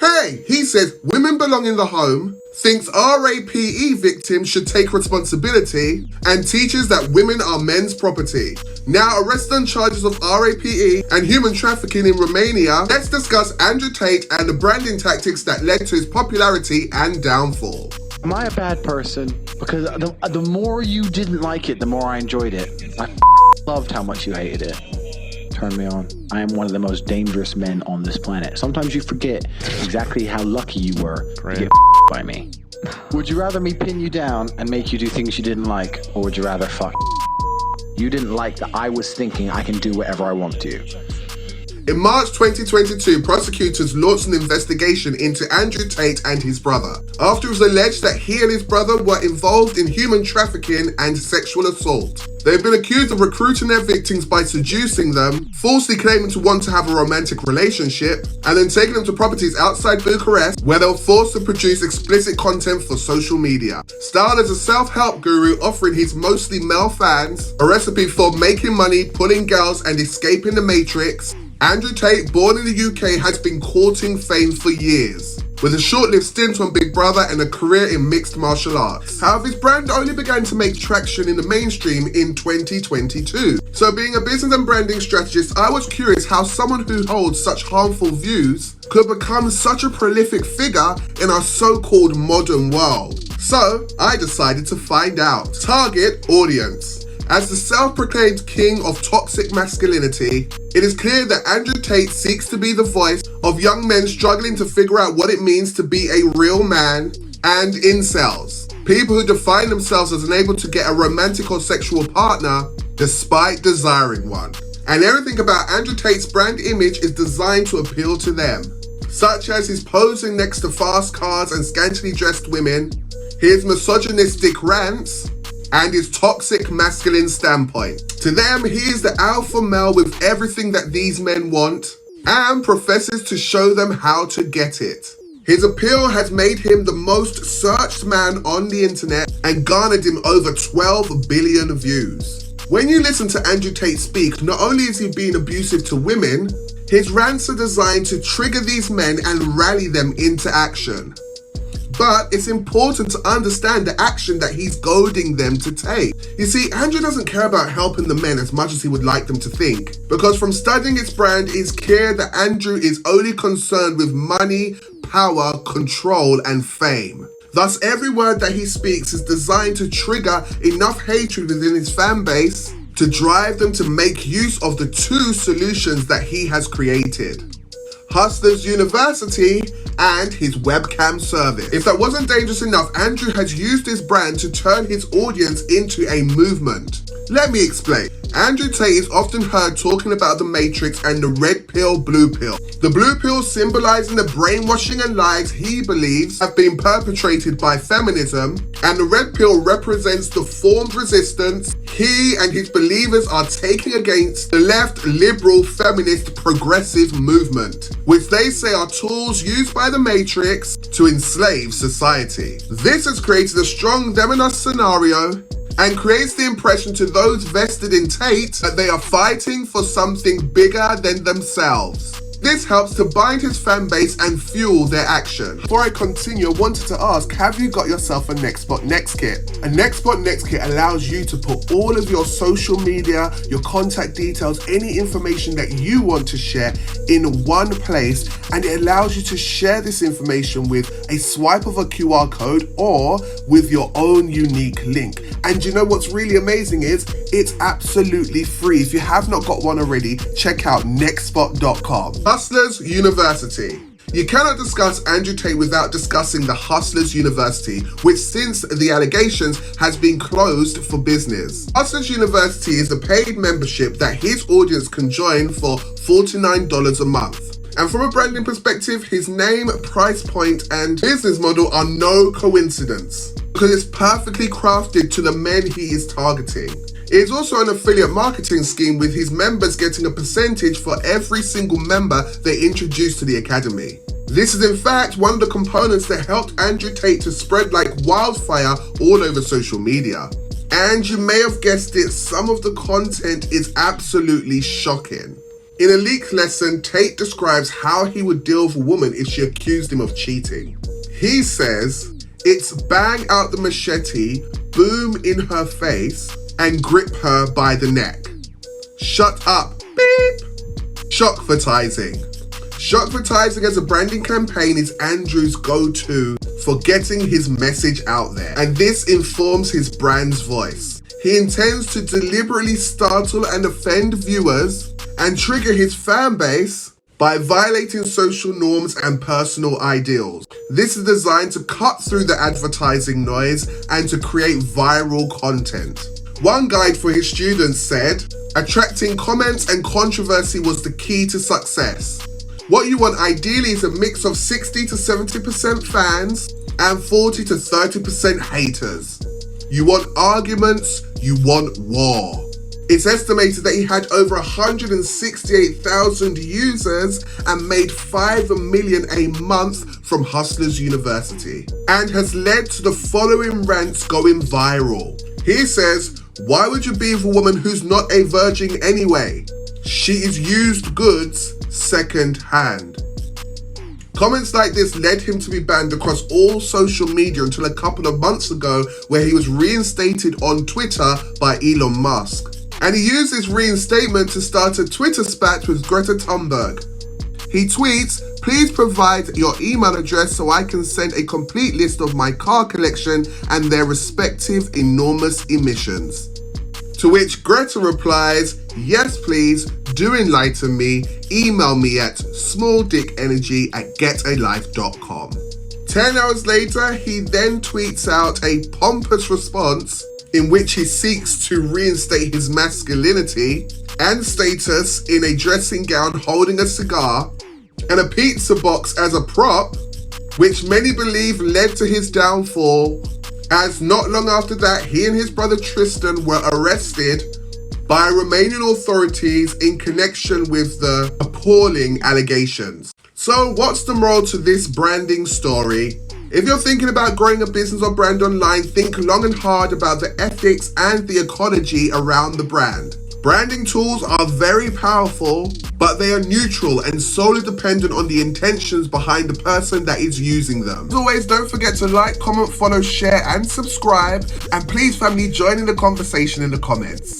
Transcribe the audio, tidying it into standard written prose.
Hey, he says women belong in the home, thinks RAPE victims should take responsibility, and teaches that women are men's property. Now arrested on charges of RAPE and human trafficking in Romania, let's discuss Andrew Tate and the branding tactics that led to his popularity and downfall. Am I a bad person? Because the more you didn't like it, the more I enjoyed it. I loved how much you hated it. Turn me on. I am one of the most dangerous men on this planet. Sometimes you forget exactly how lucky you were to get by me. Would you rather me pin you down and make you do things you didn't like, or would you rather fuck? You didn't like that I was thinking I can do whatever I want to. In March 2022, prosecutors launched an investigation into Andrew Tate and his brother, after it was alleged that he and his brother were involved in human trafficking and sexual assault. They've been accused of recruiting their victims by seducing them, falsely claiming to want to have a romantic relationship, and then taking them to properties outside Bucharest where they were forced to produce explicit content for social media. Styled as a self-help guru offering his mostly male fans a recipe for making money, pulling girls, and escaping the matrix, Andrew Tate, born in the UK, has been courting fame for years, with a short-lived stint on Big Brother and a career in mixed martial arts. However, his brand only began to make traction in the mainstream in 2022. So being a business and branding strategist, I was curious how someone who holds such harmful views could become such a prolific figure in our so-called modern world. So I decided to find out. Target audience. As the self-proclaimed king of toxic masculinity, it is clear that Andrew Tate seeks to be the voice of young men struggling to figure out what it means to be a real man, and incels, people who define themselves as unable to get a romantic or sexual partner despite desiring one. And everything about Andrew Tate's brand image is designed to appeal to them, such as his posing next to fast cars and scantily dressed women, his misogynistic rants, and his toxic masculine standpoint. To them, he is the alpha male with everything that these men want, and professes to show them how to get it. His appeal has made him the most searched man on the internet and garnered him over 12 billion views. When you listen to Andrew Tate speak, not only is he being abusive to women, his rants are designed to trigger these men and rally them into action. But it's important to understand the action that he's goading them to take. You see, Andrew doesn't care about helping the men as much as he would like them to think. Because from studying its brand, it's clear that Andrew is only concerned with money, power, control, and fame. Thus, every word that he speaks is designed to trigger enough hatred within his fan base to drive them to make use of the two solutions that he has created: Hustlers University and his webcam service. If that wasn't dangerous enough, Andrew has used his brand to turn his audience into a movement. Let me explain. Andrew Tate is often heard talking about the Matrix and the red pill, blue pill. The blue pill symbolizing the brainwashing and lies he believes have been perpetrated by feminism, and the red pill represents the formed resistance he and his believers are taking against the left, liberal, feminist, progressive movement, which they say are tools used by the Matrix to enslave society. This has created a strong them and us scenario and creates the impression to those vested in Tate that they are fighting for something bigger than themselves. This helps to bind his fan base and fuel their action. Before I continue, I wanted to ask, have you got yourself a NextBot Next Kit? A NextBot Next Kit allows you to put all of your social media, your contact details, any information that you want to share in one place, and it allows you to share this information with a swipe of a QR code or with your own unique link. And you know what's really amazing is it's absolutely free. If you have not got one already, check out nextbot.com. Hustlers University. You cannot discuss Andrew Tate without discussing the Hustlers University, which since the allegations has been closed for business. Hustlers University is a paid membership that his audience can join for $49 a month. And from a branding perspective, his name, price point, and business model are no coincidence, because it's perfectly crafted to the men he is targeting. It is also an affiliate marketing scheme, with his members getting a percentage for every single member they introduce to the academy. This is in fact one of the components that helped Andrew Tate to spread like wildfire all over social media. And you may have guessed it, some of the content is absolutely shocking. In a leaked lesson, Tate describes how he would deal with a woman if she accused him of cheating. He says, it's bang out the machete, boom in her face, and grip her by the neck. Shut up, beep. Shockvertising. Shockvertising as a branding campaign is Andrew's go-to for getting his message out there, and this informs his brand's voice. He intends to deliberately startle and offend viewers and trigger his fan base by violating social norms and personal ideals. This is designed to cut through the advertising noise and to create viral content. One guide for his students said, attracting comments and controversy was the key to success. What you want ideally is a mix of 60 to 70% fans and 40 to 30% haters. You want arguments, you want war. It's estimated that he had over 168,000 users and made $5 million a month from Hustlers University, and has led to the following rants going viral. He says, why would you be with a woman who's not a virgin anyway? She is used goods second hand. Comments like this led him to be banned across all social media until a couple of months ago, where he was reinstated on Twitter by Elon Musk. And he used this reinstatement to start a Twitter spat with Greta Thunberg. He tweets, please provide your email address so I can send a complete list of my car collection and their respective enormous emissions. To which Greta replies, yes please, do enlighten me, email me at smalldickenergy@getalife.com. 10 hours later, he then tweets out a pompous response in which he seeks to reinstate his masculinity and status in a dressing gown holding a cigar and a pizza box as a prop, which many believe led to his downfall, as not long after that, he and his brother Tristan were arrested by Romanian authorities in connection with the appalling allegations. So what's the moral to this branding story? If you're thinking about growing a business or brand online, think long and hard about the ethics and the ecology around the brand. Branding tools are very powerful, but they are neutral and solely dependent on the intentions behind the person that is using them. As always, don't forget to like, comment, follow, share, and subscribe. And please, family, join in the conversation in the comments.